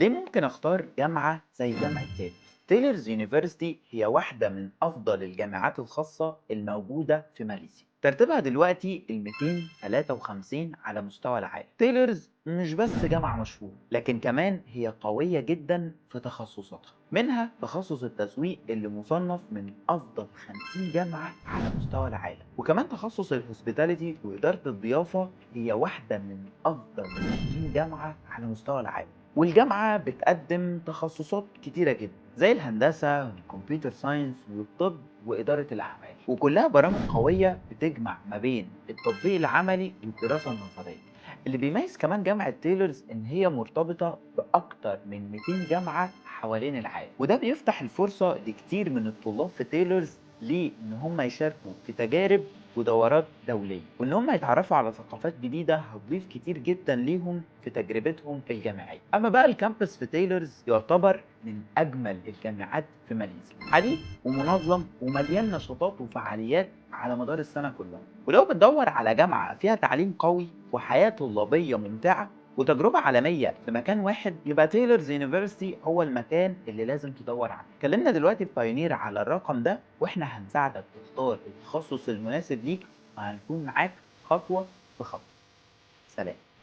ليه ممكن اختار جامعة زي جامعة تيلر؟ تيلرز يونيفرسيتي هي واحدة من أفضل الجامعات الخاصة الموجودة في ماليزيا. ترتيبها دلوقتي ال 253 على مستوى العالم. تيلرز مش بس جامعة مشهورة، لكن كمان هي قوية جدا في تخصصاتها. منها تخصص التسويق اللي مصنف من أفضل 50 جامعة على مستوى العالم، وكمان تخصص الهوسبيتاليتي وإدارة الضيافة هي واحدة من أفضل 20 جامعة على مستوى العالم. والجامعة بتقدم تخصصات كتيرة جدا زي الهندسة والكمبيوتر ساينس والطب وإدارة الأعمال، وكلها برامج قوية بتجمع ما بين التطبيق العملي والدراسة النظرية. اللي بيميز كمان جامعة تايلورز إن هي مرتبطة بأكتر من 200 جامعة حوالين العالم، وده بيفتح الفرصة لكتير من الطلاب في تايلورز ليه إن هم يشاركوا في تجارب ودورات دولية، وإن هم يتعرفوا على ثقافات جديدة هتضيف كتير جدا ليهم في تجربتهم الجامعية. أما بقى الكامبس في تايلورز يعتبر من أجمل الجامعات في ماليزيا، حديث ومنظم ومليان نشاطات وفعاليات على مدار السنة كلها. ولو بتدور على جامعة فيها تعليم قوي وحياة طلابية ممتعة وتجربة عالمية في مكان واحد، يبقى تايلورز يونيفرسيتي هو المكان اللي لازم تدور عليه. كلمنا دلوقتي في بايونير على الرقم ده واحنا هنساعدك تختار التخصص المناسب ليك، وهنكون معاك خطوة بخطوة. سلام.